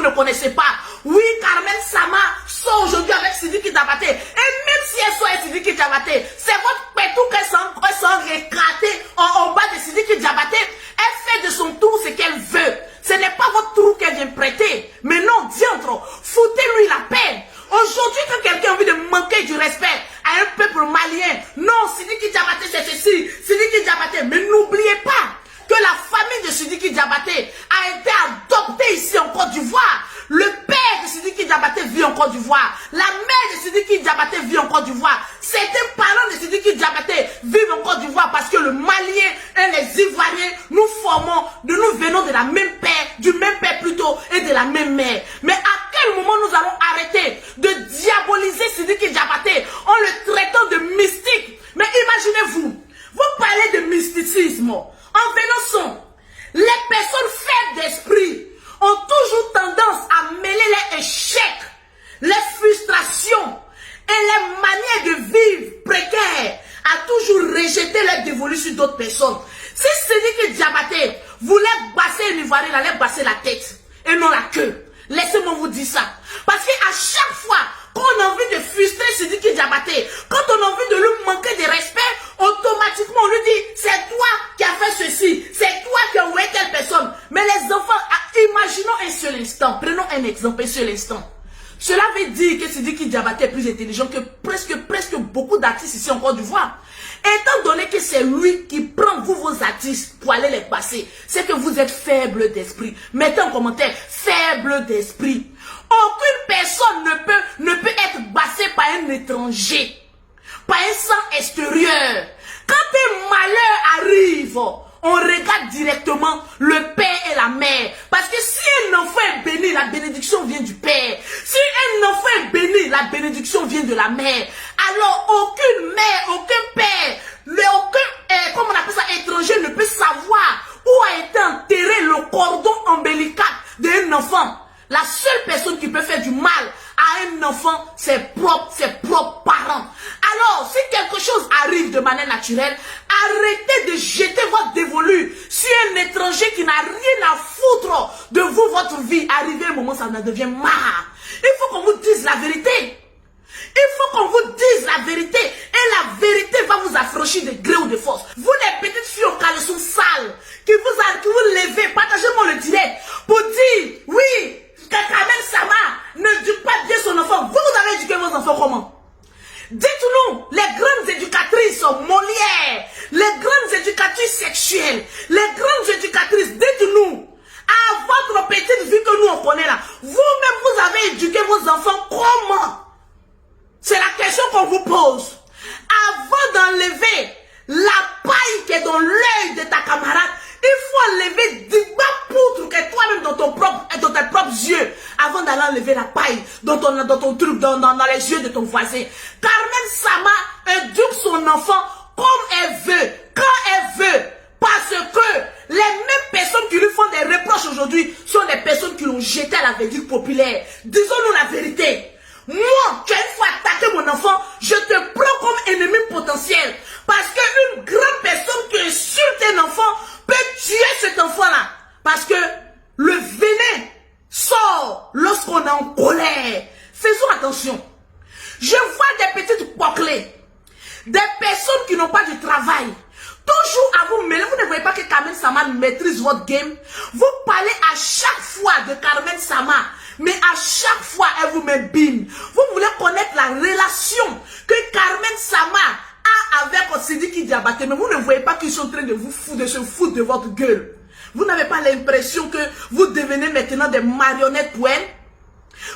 ne connaissez pas. Oui, Carmen Sama sort aujourd'hui avec Sidiki Diabaté. Et même si elle sort avec Sidiki Diabaté, c'est votre pétou qu'elle s'en récrater en bas de Sidiki Diabaté. Elle fait de son tour ce qu'elle veut. Ce n'est pas votre tour qu'elle vient prêter. Mais non, diantre, foutez-lui la peine. Aujourd'hui, quand quelqu'un a envie de manquer du respect à un peuple malien, non, Sidiki Diabaté c'est ceci, Sidiki Diabaté, mais n'oubliez pas que la famille de Sidiki Diabaté a été adoptée ici en Côte d'Ivoire. Le père de Sidiki Diabaté vit en Côte d'Ivoire. La mère de Sidiki Diabaté vit en Côte d'Ivoire. Certains parents de Sidiki Diabaté vivent en Côte d'Ivoire parce que le Malien et les Ivoiriens, nous venons de la même père, du même père plutôt, et de la même mère. Mais à quel moment nous allons arrêter de diaboliser Sidiki Diabaté en le traitant de mystique? Mais imaginez-vous, vous parlez de mysticisme. En venant les personnes faibles d'esprit ont toujours tendance à mêler les échecs, les frustrations et les manières de vivre précaires, à toujours rejeter leur dévolu sur d'autres personnes. Si Sidiki Diabaté voulait basser une Ivoirienne, il allait basser la tête et non la queue. Laissez-moi vous dire ça. Parce qu'à chaque fois qu'on a envie de frustrer Sidiki Diabaté, quand on a envie de lui manquer de respect, automatiquement on lui dit c'est toi qui as fait ceci, c'est toi qui as envoyé telle personne. Mais les enfants, imaginons un seul instant, prenons un exemple, un seul instant. Cela veut dire que Sidiki Diabaté est plus intelligent que presque beaucoup d'artistes ici en Côte d'Ivoire. Étant donné que c'est lui qui prend vos artistes pour aller les passer, c'est que vous êtes faible d'esprit. Mettez en commentaire, faible d'esprit. Aucune personne ne peut être bassée par un étranger, par un sang extérieur. Quand un malheur arrive, on regarde directement le père et la mère. Parce que si un enfant est béni, la bénédiction vient du père. Si un enfant est béni, la bénédiction vient de la mère. Alors aucune mère, aucun père, comment on appelle ça, étranger ne peut savoir où a été enterré le cordon ombilical d'un enfant. La seule personne qui peut faire du mal à un enfant, ses propres parents. Alors, si quelque chose arrive de manière naturelle, arrêtez de jeter votre dévolu sur un étranger qui n'a rien à foutre de vous, votre vie. Arrivé un moment, ça en devient marre. Il faut qu'on vous dise la vérité. Il faut qu'on vous dise la vérité. Et la vérité va vous affranchir de gré ou de force. Vous les petites filles au caleçon sale, qui vous levez, partagez-moi le direct pour dire, oui, Carmen Sama n'éduque pas bien son enfant. Vous avez éduqué vos enfants comment? Dites-nous, les grandes éducatrices Molière, les grandes éducatrices sexuelles, les grandes éducatrices, dites-nous, à votre petite vie que nous on connaît là, vous-même vous avez éduqué vos enfants comment? C'est la question qu'on vous pose. Avant d'enlever la paille qui est dans l'œil de ta camarade, il faut enlever 10 poutres que toi-même dans tes propres yeux avant d'aller enlever la paille dans ton truc, dans les yeux de ton voisin. Carmen Sama éduque son enfant comme elle veut, quand elle veut. Parce que les mêmes personnes qui lui font des reproches aujourd'hui sont les personnes qui l'ont jeté à la verdict populaire. Disons-nous la vérité. Moi, tu as une fois attaqué mon enfant, je te prends comme ennemi potentiel. Parce qu'une grande personne qui insulte un enfant peut tuer cet enfant-là. Parce que le venin sort lorsqu'on est en colère. Faisons attention. Je vois des petites poclées, des personnes qui n'ont pas de travail. Toujours à vous mêler. Vous ne voyez pas que Carmen Sama maîtrise votre game. Vous parlez à chaque fois de Carmen Sama, mais à chaque fois elle vous met bim. Vous voulez connaître la relation que Carmen Sama a avec Sidiki Diabaté, mais vous ne voyez pas qu'ils sont en train de se foutre de votre gueule. Vous n'avez pas l'impression que vous devenez maintenant des marionnettes pour elle?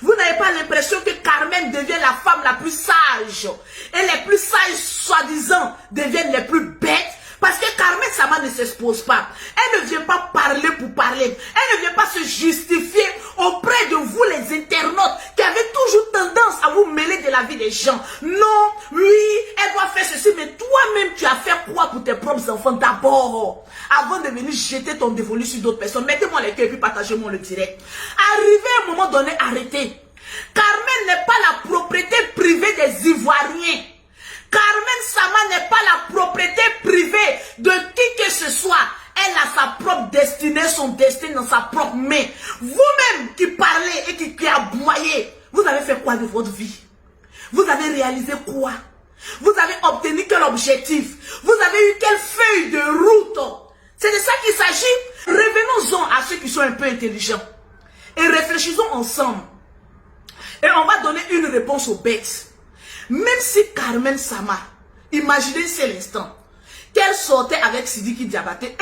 Vous n'avez pas l'impression que Carmen devient la femme la plus sage et les plus sages, soi-disant, deviennent les plus bêtes? Parce que Carmen Sama ne s'expose pas. Elle ne vient pas parler pour parler. Elle ne vient pas se justifier auprès de vous les internautes qui avez toujours tendance à vous mêler de la vie des gens. Non, oui, elle doit faire ceci, mais toi-même tu as fait quoi pour tes propres enfants d'abord? Avant de venir jeter ton dévolu sur d'autres personnes. Mettez-moi les cœurs et puis partagez-moi le direct. Arrivé à un moment donné, arrêtez. Carmen n'est pas la propriété privée des Ivoiriens. Carmen Sama n'est pas la propriété privée de qui que ce soit. elle a sa propre destinée, son destin dans sa propre main. Vous-même qui parlez et qui aboyez, vous avez fait quoi de votre vie? Vous avez réalisé quoi? Vous avez obtenu quel objectif? Vous avez eu quelle feuille de route? C'est de ça qu'il s'agit. Revenons-en à ceux qui sont un peu intelligents. Et réfléchissons ensemble. Et on va donner une réponse aux bêtes. Même si Carmen Sama, imaginez cet instant, qu'elle sortait avec Sidiki Diabaté.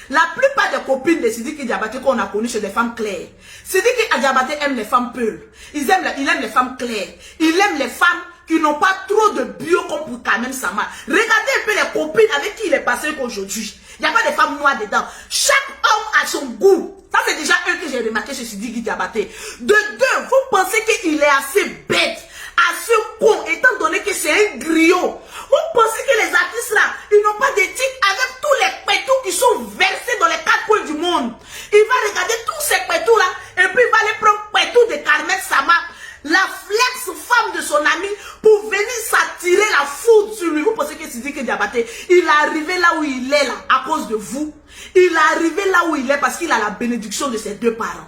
La plupart des copines de Sidiki Diabaté qu'on a connues, c'est des femmes claires. Sidiki Diabaté aime les femmes peules. Il aime les femmes claires. Il aime les femmes qui n'ont pas trop de bio comme pour Carmen Sama. Regardez un peu les copines avec qui il est passé aujourd'hui. Il n'y a pas de femmes noires dedans. Chaque homme a son goût. Ça, c'est déjà un que j'ai remarqué chez Sidiki Diabaté. De deux, vous pensez qu'il est assez bête, assez con, étant donné que c'est un griot. Vous pensez que les artistes là, ils n'ont pas d'éthique avec tous les pétous qui sont versés dans les quatre coins du monde. Il va regarder tous ces pétous là, et puis il va aller prendre pétous de Carmen Sama, la flex femme de son ami, pour venir s'attirer la foudre sur lui. Vous pensez que Sidiki Diabaté, il est arrivé là où il est là, à cause de vous. Il est arrivé là où il est parce qu'il a la bénédiction de ses deux parents.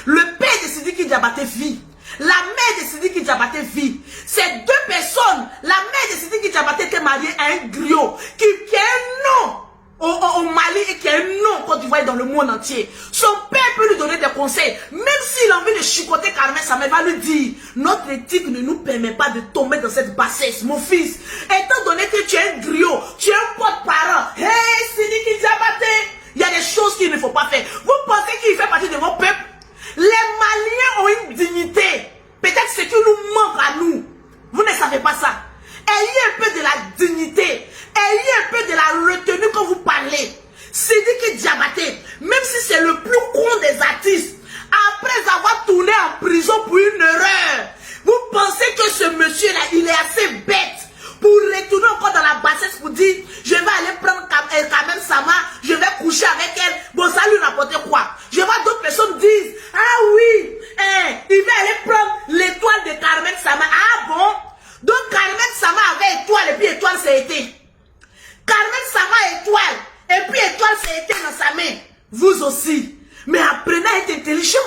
Le père de Sidiki Diabaté vit. La mère de Sidiki Diabaté vit. Ces deux personnes, la mère de Sidiki Diabaté était mariée à un griot qui a un nom au Mali et qui a un nom en Côte d'Ivoire dans le monde entier. Son père peut lui donner des conseils. Même s'il a envie de chicoter Carmen Sama, va lui dire, notre éthique ne nous permet pas de tomber dans cette bassesse. Mon fils, étant donné que tu es un griot, tu es un porte-parole. Hey Sidiki Diabaté, il y a des choses qu'il ne faut pas faire. Vous pensez qu'il fait partie de votre peuple? Les Maliens ont une dignité. Peut-être ce qui nous manque à nous. Vous ne savez pas ça. Ayez un peu de la dignité. Ayez un peu de la retenue quand vous parlez. Sidiki Diabaté, même si c'est le plus con des artistes, après avoir tourné en prison pour une erreur, vous pensez que ce monsieur-là, il est assez bête pour retourner encore dans la bassesse pour dire, je vais aller prendre Carmen Sama, je vais coucher avec elle, bon ça lui n'importe quoi. Je vois d'autres personnes disent, ah oui, il va aller prendre l'étoile de Carmen Sama. Ah bon? Donc Carmen Sama avait étoile et puis étoile c'est été. Carmen Sama étoile et puis étoile c'est été dans sa main. Vous aussi. Mais apprenez à être intelligent.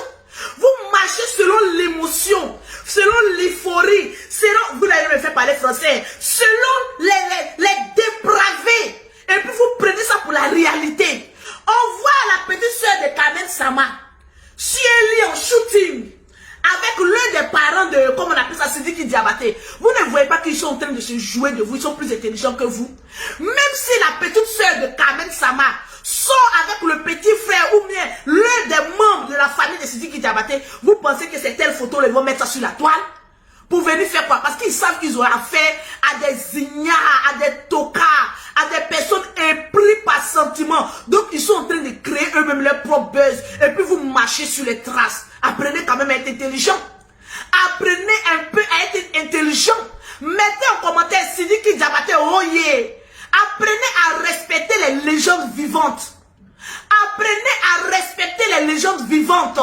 Vous marchez selon l'émotion, selon l'euphorie, selon, vous allez me faire parler français, selon les dépravés. Et puis vous prenez ça pour la réalité. On voit la petite soeur de Carmen Sama, si elle est en shooting, avec l'un des parents de, comme on appelle ça, Sidiki Diabaté. Vous ne voyez pas qu'ils sont en train de se jouer de vous, ils sont plus intelligents que vous. Même si la petite soeur de Carmen Sama sort avec le petit frère ou bien l'un des membres de la famille de Sidiki Diabaté, vous pensez que c'est telle photo, ils vont mettre ça sur la toile? Pour venir faire quoi? Parce qu'ils savent qu'ils ont affaire à des ignares, à des tocards, à des personnes épris par sentiment. Donc ils sont en train de créer eux-mêmes leur propre buzz. Et puis vous marchez sur les traces. Apprenez quand même à être intelligent. Apprenez un peu à être intelligent. Mettez en commentaire Sidiki Diabaté, oh yeah. Apprenez à respecter les légendes vivantes. Apprenez à respecter les légendes vivantes.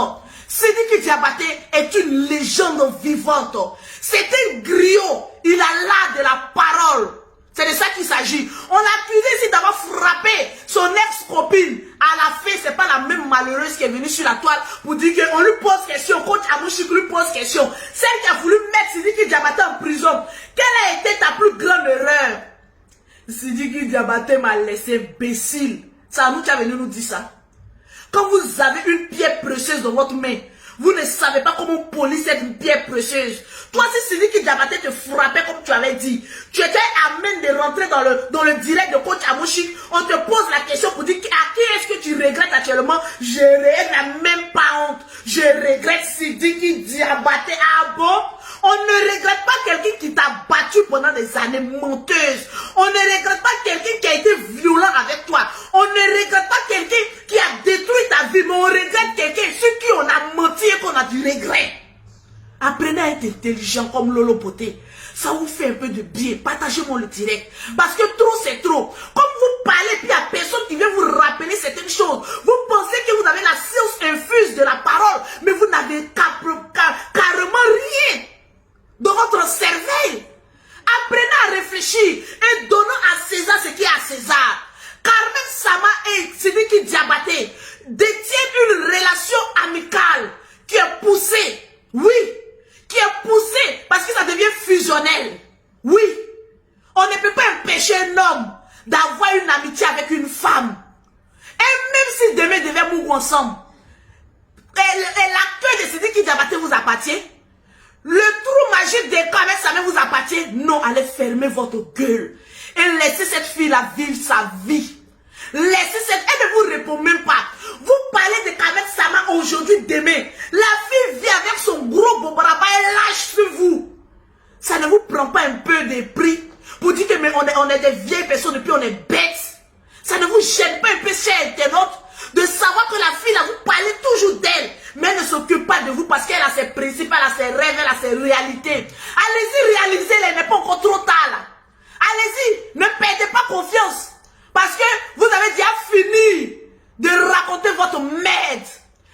Sidiki Diabaté est une légende vivante. C'est un griot. Il a l'art de la parole. C'est de ça qu'il s'agit. On l'a accusé ici d'avoir frappé son ex-copine. À la fin, c'est pas la même malheureuse qui est venue sur la toile pour dire qu'on lui pose question. Coach Amouchik lui pose question. Celle qui a voulu mettre Sidiki Diabaté en prison. Quelle a été ta plus grande erreur? Sidiki Diabaté m'a laissé imbécile. C'est à nous qui a venu nous dire ça. Quand vous avez une pierre précieuse dans votre main, vous ne savez pas comment polir cette pierre précieuse. Toi, si Sidiki Diabaté te frappait comme tu avais dit, tu étais à même de rentrer dans le direct de coach Amouchik, on te pose la question pour dire à qui est-ce que tu regrettes actuellement? Je n'ai même pas honte. Je regrette Sidiki Diabaté. Ah bon? On ne regrette pas quelqu'un qui t'a battu pendant des années menteuses. On ne regrette pas quelqu'un qui a été violent avec toi. On ne regrette pas quelqu'un qui a détruit ta vie, mais on regrette quelqu'un sur qui on a menti et qu'on a du regret. Apprenez à être intelligent comme Lolo Poté. Ça vous fait un peu de bien. Partagez-moi le direct. Parce que trop, c'est trop. Comme vous parlez, puis il n'y a personne qui vient vous rappeler certaines choses. Vous pensez que vous avez la science infuse de la parole, mais vous n'avez carrément rien dans votre cerveau. Apprenez à réfléchir et donnons à César ce qui est à César. Carmen Sama et Sidiki amitié avec une femme. Et même si demain devait mourir ensemble, et l'accueil de Sidiki Diabaté vous appartient, le trou magique de Carmen Sama vous appartient, non, allez fermer votre gueule. Et laissez cette fille-là vivre sa vie. Laissez cette... Elle ne vous répond même pas. Vous parlez de Carmen Sama aujourd'hui, demain. La fille vit avec son gros bobaraba et lâche sur vous. Ça ne vous prend pas un peu de prix pour dire que mais on est des vieilles personnes et puis on est bêtes. Ça ne vous gêne pas un peu, chers internautes, de savoir que la fille, là, vous parlez toujours d'elle, mais elle ne s'occupe pas de vous parce qu'elle a ses principes, elle a ses rêves, elle a ses réalités. Allez-y, réalisez-les, il n'est pas encore trop tard là. Allez-y, ne perdez pas confiance. Parce que vous avez déjà fini de raconter votre merde.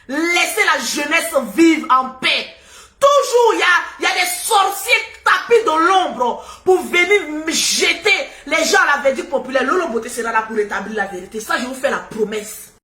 Laissez la jeunesse vivre en paix. Toujours, il y a des sorciers tapis dans l'ombre pour venir me jeter les gens à la verdict populaire. Lolo Beauté sera là pour établir la vérité. Ça, je vous fais la promesse.